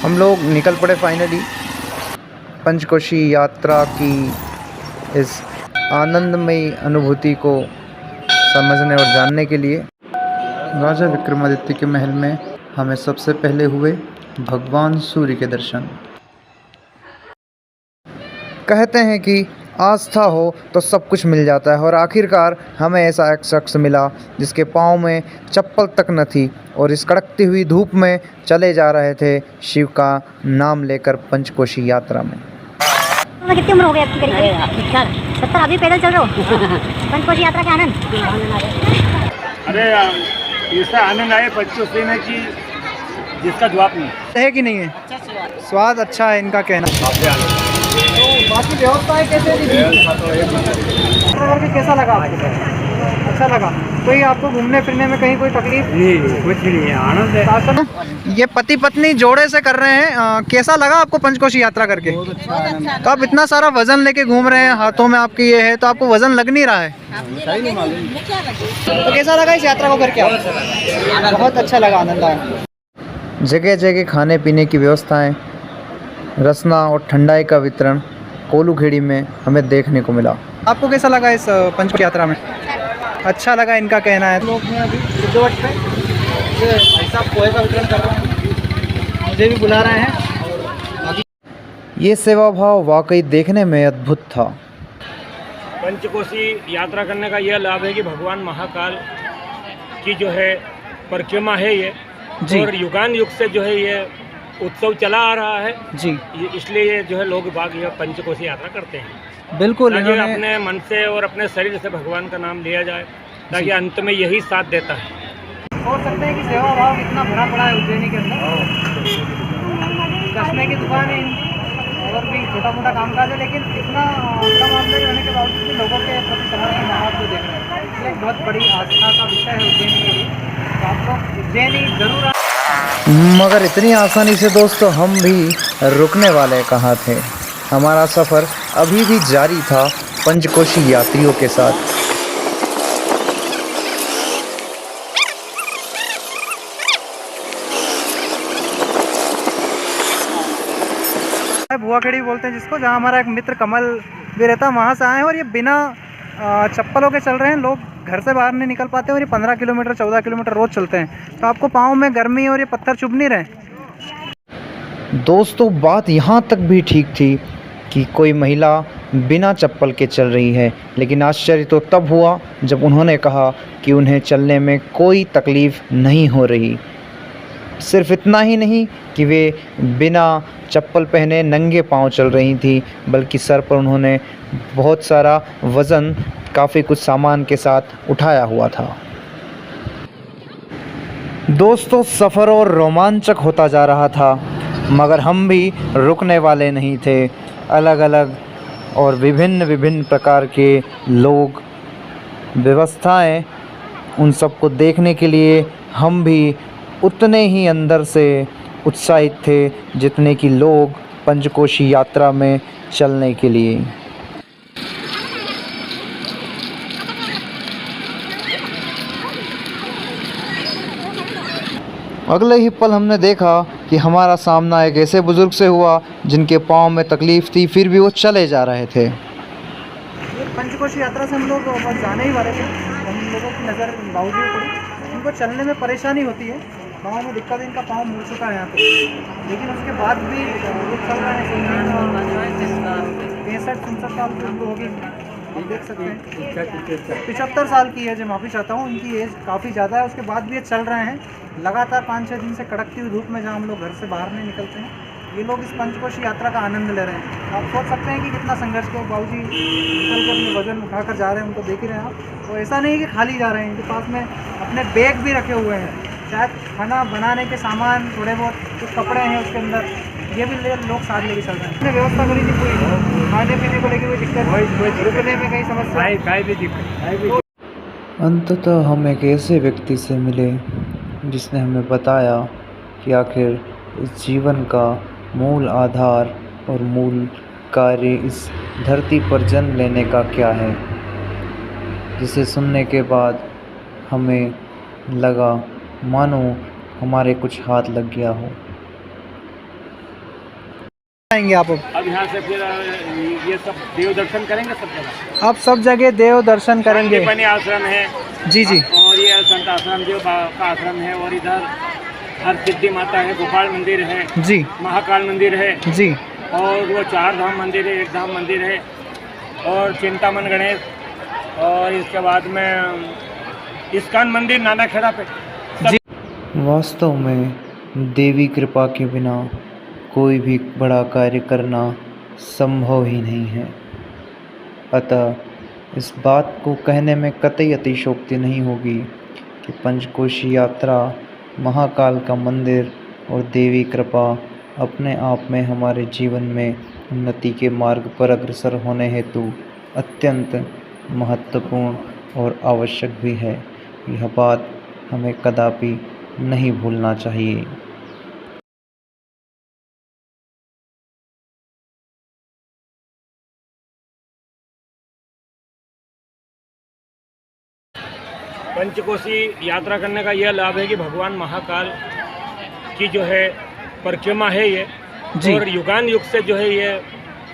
हम लोग निकल पड़े फाइनली पंचकोशी यात्रा की इस आनंदमयी अनुभूति को समझने और जानने के लिए। राजा विक्रमादित्य के महल में हमें सबसे पहले हुए भगवान सूर्य के दर्शन। कहते हैं कि आस्था हो तो सब कुछ मिल जाता है, और आखिरकार हमें ऐसा एक शख्स मिला जिसके पाँव में चप्पल तक न थी और इस कड़कती हुई धूप में चले जा रहे थे शिव का नाम लेकर पंचकोशी यात्रा में। कितनी उम्र हो गई आपकी? करीब 70। अभी पैदल चल रहे हो पंचकोशी यात्रा का आनंद? अरे ऐसा आनंद आए पंचकोशी में कि जिसका जवाब नहीं है कि नहीं है? स्वाद अच्छा है इनका कहना। तो बाकी व्यवस्थाएं कैसे थी? कैसा लगा आपको? अच्छा लगा? कोई आपको घूमने फिरने में कहीं कोई तकलीफ? नहीं, कुछ नहीं है, आनंद है। ये पति पत्नी जोड़े से कर रहे हैं। कैसा लगा आपको पंचकोशी यात्रा करके? तो आप इतना सारा वजन लेके घूम रहे हैं, हाथों में आपके ये है, तो आपको वजन लग नहीं रहा है? तो कैसा लगा इस यात्रा को करके? बहुत अच्छा लगा, आनंद आया। जगह जगह खाने पीने की व्यवस्थाएं, रसना और ठंडाई का वितरण कोलूखेड़ी में हमें देखने को मिला। आपको कैसा लगा इस पंचकोशी यात्रा में? अच्छा लगा इनका कहना है। लोग हैं अभी सिद्धवट पे, भाई साहब पोहे का वितरण कर रहे हैं, मुझे भी बुला रहे हैं। ये सेवा भाव वाकई देखने में अद्भुत था। पंचकोशी यात्रा करने का यह लाभ है कि भगवान महाकाल की जो है परिक्रमा है ये जी, और युगान युग से जो है ये उत्सव चला आ रहा है जी, इसलिए जो है लोग बाग यह पंचकोशी यात्रा करते हैं। बिल्कुल, ताकि अपने मन से और अपने शरीर से भगवान का नाम लिया जाए, ताकि अंत में यही साथ देता है। सोच सकते हैं कि सेवा भाव कितना भरा पड़ा है उज्जैनी के अंदर। चश्मे की दुकान है और भी छोटा मोटा कामकाज है, लेकिन इतना कम आमदनी होने के बावजूद भी लोगों के प्रति समर्पण भाव को देख रहे हैं। इसलिए एक बहुत बड़ी आस्था का विषय है उज्जैनी के लिए। तो आप लोग उज्जैनी जरूर। मगर इतनी आसानी से दोस्तों हम भी रुकने वाले कहाँ थे। हमारा सफ़र अभी भी जारी था पंचकोशी यात्रियों के साथ। भुआखेड़ी बोलते हैं जिसको, जहाँ हमारा एक मित्र कमल भी रहता है, वहाँ से आए हैं। और ये बिना चप्पलों के चल रहे हैं। लोग घर से बाहर नहीं निकल पाते और ये 15 किलोमीटर 14 किलोमीटर रोज़ चलते हैं। तो आपको पाँव में गर्मी और ये पत्थर चुभ नहीं रहे। दोस्तों बात यहाँ तक भी ठीक थी कि कोई महिला बिना चप्पल के चल रही है, लेकिन आश्चर्य तो तब हुआ जब उन्होंने कहा कि उन्हें चलने में कोई तकलीफ़ नहीं हो रही। सिर्फ इतना ही नहीं कि वे बिना चप्पल पहने नंगे पांव चल रही थी, बल्कि सर पर उन्होंने बहुत सारा वज़न, काफ़ी कुछ सामान के साथ उठाया हुआ था। दोस्तों सफ़र और रोमांचक होता जा रहा था, मगर हम भी रुकने वाले नहीं थे। अलग अलग और विभिन्न विभिन्न प्रकार के लोग, व्यवस्थाएं, उन सबको देखने के लिए हम भी उतने ही अंदर से उत्साहित थे जितने कि लोग पंचकोशी यात्रा में चलने के लिए। अगले ही पल हमने देखा कि हमारा सामना एक ऐसे बुज़ुर्ग से हुआ जिनके पाँव में तकलीफ़ थी, फिर भी वो चले जा रहे थे। पंचकोशी यात्रा से हम लोग बस जाने ही वाले थे। हम लोगों की नज़र बावजूद पड़ी, उनको चलने में परेशानी होती है, पाँव में दिक्कत है, इनका पाँव मुड़ चुका है यहाँ पे, लेकिन उसके बाद भी वो चल रहे हैं। 65-67 साल की उनको होगी, आप देख सकते हैं। 75 साल की एज है, माफ़ी चाहता हूँ, इनकी एज काफ़ी ज़्यादा है। उसके बाद भी ये चल रहे हैं लगातार 5-6 दिन से कड़कती हुई धूप में, जहाँ हम लोग घर से बाहर नहीं निकलते हैं। ये लोग इस पंचकोशी यात्रा का आनंद ले रहे हैं। आप सोच सकते हैं कि कितना संघर्ष के बाबूजी निकल के अपने वजन उठाकर जा रहे हैं, उनको देख ही रहे हैं आप। तो ऐसा नहीं कि खाली जा रहे हैं, इनके पास में अपने बैग भी रखे हुए हैं, शायद खाना बनाने के सामान, थोड़े बहुत कुछ कपड़े हैं उसके अंदर, ये भी लोग साथ लेके चल रहे हैं। इसने व्यवस्था करी थी कोई खाने पीने को लेकर कोई दिक्कत, रुकने में कहीं समस्या। अंततः हम एक ऐसे व्यक्ति से मिले जिसने हमें बताया कि आखिर इस जीवन का मूल आधार और मूल कार्य इस धरती पर जन्म लेने का क्या है, जिसे सुनने के बाद हमें लगा मानो हमारे कुछ हाथ लग गया हो। आएंगे आप अब यहाँ से फिर ये सब देव दर्शन करेंगे सब जगह। आप सब जगह देव दर्शन करेंगे। बने आश्रम है जी जी। और ये संत आश्रम देव का आश्रम है और इधर हर सिद्धि माता है, गोपाल मंदिर है जी महाकाल मंदिर है जी। और वो 4 धाम मंदिर है, 1 धाम मंदिर है और चिंतामन गणेश और इसके बाद में इस्कॉन मंदिर नानाखेड़ा पे। वास्तव में देवी कृपा के बिना कोई भी बड़ा कार्य करना संभव ही नहीं है। अतः इस बात को कहने में कतई अतिशयोक्ति नहीं होगी कि पंचकोशी यात्रा, महाकाल का मंदिर और देवी कृपा अपने आप में हमारे जीवन में उन्नति के मार्ग पर अग्रसर होने हेतु अत्यंत महत्वपूर्ण और आवश्यक भी है। यह बात हमें कदापि नहीं भूलना चाहिए। पंचकोशी यात्रा करने का यह लाभ है कि भगवान महाकाल की जो है परिक्रमा है ये जी। और युगान युग से जो है ये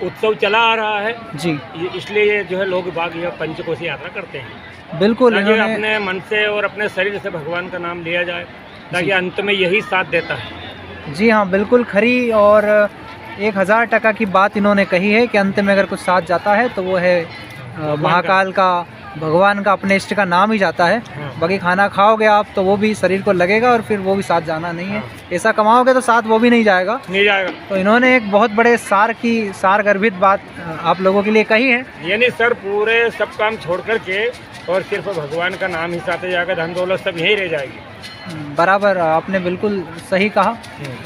उत्सव चला आ रहा है जी इसलिए ये जो है लोग बाग यह पंचकोशी यात्रा करते हैं बिल्कुल। ताकि इन्होंने अपने मन से और अपने शरीर से भगवान का नाम लिया जाए ताकि अंत में यही साथ देता है। जी हाँ, बिल्कुल खरी और 1000% की बात इन्होंने कही है कि अंत में अगर कुछ साथ जाता है तो वो है महाकाल का, भगवान का, अपने इष्ट का नाम ही जाता है। बाकी खाना खाओगे आप तो वो भी शरीर को लगेगा और फिर वो भी साथ जाना नहीं है। ऐसा कमाओगे तो साथ वो भी नहीं जाएगा। तो इन्होंने एक बहुत बड़े सार गर्भित बात आप लोगों के लिए कही है। यानी सर पूरे सब काम छोड़ कर के और सिर्फ भगवान का नाम ही साथ जाएगा, धन दौलत सब यहीं रह जाएगी। बराबर, आपने बिल्कुल सही कहा।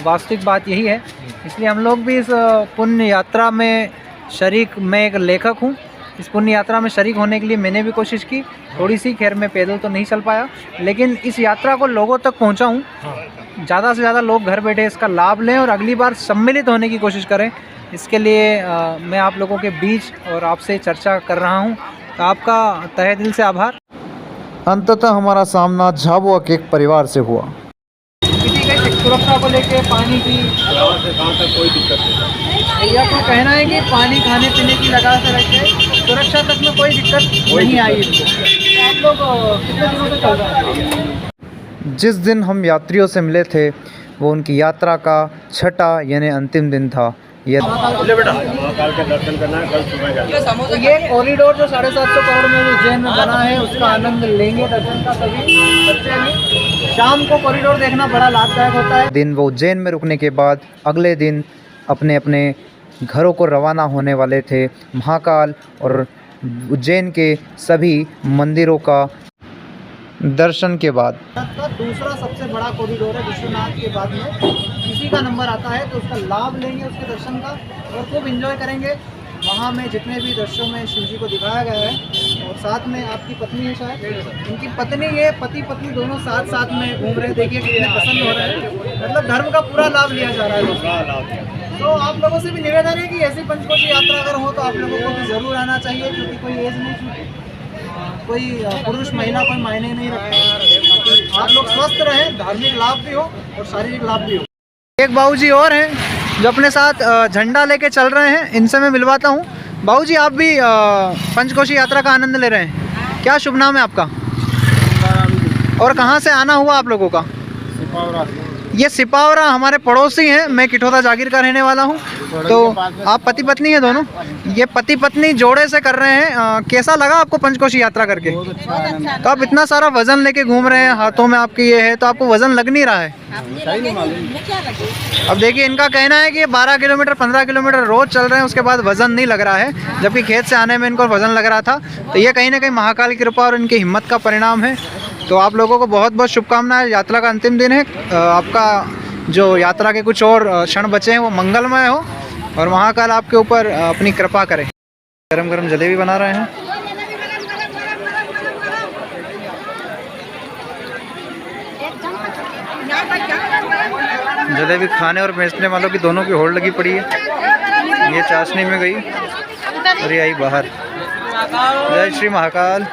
वास्तविक बात यही है। इसलिए हम लोग भी इस पुण्य यात्रा में शरीक, मैं एक लेखक हूँ, इस पुण्य यात्रा में शरीक होने के लिए मैंने भी कोशिश की। थोड़ी सी, खैर मैं पैदल तो नहीं चल पाया, लेकिन इस यात्रा को लोगों तक पहुँचाऊँ, ज़्यादा से ज़्यादा लोग घर बैठे इसका लाभ लें और अगली बार सम्मिलित होने की कोशिश करें। इसके लिए मैं आप लोगों के बीच और आपसे चर्चा कर रहा हूँ, तो आपका तहे दिल से आभार। अंततः हमारा सामना झाबुआ के एक परिवार से हुआ। किसी का सुरक्षा को लेके पानी की कहाँ तक कोई दिक्कत नहीं। भैया को कहना है कि पानी खाने पीने की लगा से रखे, सुरक्षा तक में कोई दिक्कत नहीं आई इनको। तो आप लोग कितने दिनों से चल रहे हैं? जिस दिन हम यात्रियों से मिले थे वो उनकी यात्रा का छठा यानी अंतिम दिन था। ये महाकाल के दर्शन करना है, कल सुबह जाना। तो ये कॉरिडोर जो 750 करोड़ में उज्जैन में बना है उसका आनंद लेंगे दर्शन का सभी बच्चे भी। शाम को कॉरिडोर देखना बड़ा लाभदायक होता है। दिन वो उज्जैन में रुकने के बाद अगले दिन अपने अपने घरों को रवाना होने वाले थे। महाकाल और उज्जैन के सभी मंदिरों का दर्शन के बाद का दूसरा सबसे बड़ा कॉरिडोर है विश्वनाथ के बाद में, इसी का नंबर आता है। तो उसका लाभ लेंगे, उसके दर्शन का, और खूब एंजॉय करेंगे। वहाँ में जितने भी दृश्यों में शिव जी को दिखाया गया है, और साथ में आपकी पत्नी है, शायद उनकी पत्नी, ये पति पत्नी दोनों साथ साथ में घूम रहे हैं। देखिए कितने प्रसन्न हो रहे हैं, मतलब धर्म का पूरा लाभ लिया जा रहा है। तो आप लोगों से भी निवेदन है कि ऐसी पंचकोशी यात्रा अगर हो तो आप लोगों को भी ज़रूर आना चाहिए, क्योंकि कोई एज नहीं छूटी, कोई पुरुष महिला कोई मायने नहीं रखते। आप लोग स्वस्थ रहें, धार्मिक लाभ भी हो और शारीरिक लाभ भी हो। एक बाबूजी और हैं जो अपने साथ झंडा लेके चल रहे हैं, इनसे मैं मिलवाता हूँ। बाबूजी, आप भी पंचकोशी यात्रा का आनंद ले रहे हैं, क्या शुभ नाम है आपका और कहाँ से आना हुआ आप लोगों का? ये सिपावरा हमारे पड़ोसी हैं, मैं किठौदा जागीर का रहने वाला हूँ। तो आप पति पत्नी हैं दोनों? ये पति पत्नी जोड़े से कर रहे हैं। कैसा लगा आपको पंचकोशी यात्रा करके? तो आप इतना सारा वजन लेके घूम रहे हैं, हाथों में आपके ये है, तो आपको वजन लग नहीं रहा है? अब देखिए, इनका कहना है कि ये 12 किलोमीटर 15 किलोमीटर रोज चल रहे हैं, उसके बाद वजन नहीं लग रहा है, जबकि खेत से आने में इनको वजन लग रहा था। तो ये कहीं ना कहीं महाकाल की कृपा और इनकी हिम्मत का परिणाम है। तो आप लोगों को बहुत बहुत शुभकामनाएं। यात्रा का अंतिम दिन है, आपका जो यात्रा के कुछ और क्षण बचे हैं वो मंगलमय हो और महाकाल आपके ऊपर अपनी कृपा करे। गरम गरम जलेबी बना रहे हैं। जलेबी खाने और बेचने वालों की दोनों की होड़ लगी पड़ी है। ये चाशनी में गई और ये आई बाहर। जय श्री महाकाल।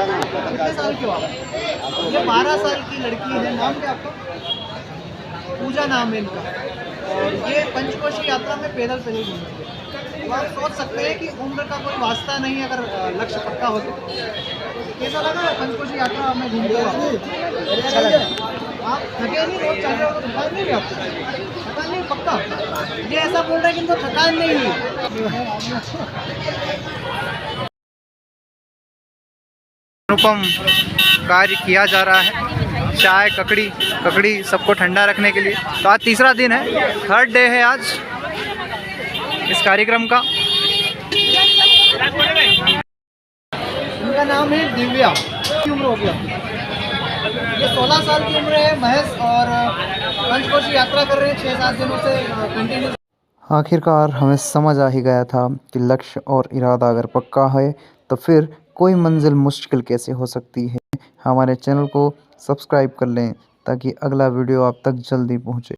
कितने साल के हो आप? ये 12 साल की लड़की है, नाम क्या आपका? पूजा नाम है इनका। और ये पंचकोशी यात्रा में पैदल पैदल घूमती है। तो आप सोच सकते हैं कि उम्र का कोई वास्ता नहीं है अगर लक्ष्य पक्का हो तो। कैसा लगा पंचकोशी यात्रा में घूमते हो आप? अच्छा लगा। आप थके नहीं, रोज चल रहे हो तो थकान नहीं हुई आपको? थकान नहीं पक्का? ये ऐसा बोल रहे हैं कि इनको थकान नहीं हुई। अनुपम कार्य किया जा रहा है, चाय ककड़ी सबको ठंडा रखने के लिए। तो आज तीसरा दिन है, 3rd डे है आज इस कार्यक्रम का। इनका नाम है दिव्या। कितनी उम्र हो गई आपकी? ये 16 साल की उम्र है महेश, और पंचकोशी यात्रा कर रहे हैं 6-7 दिनों से कंटिन्यू। आखिरकार हमें समझ आ ही गया था कि लक्ष्य और इरादा अगर पक्का है तो फिर कोई मंजिल मुश्किल कैसे हो सकती है। हमारे चैनल को सब्सक्राइब कर लें ताकि अगला वीडियो आप तक जल्दी पहुँचे।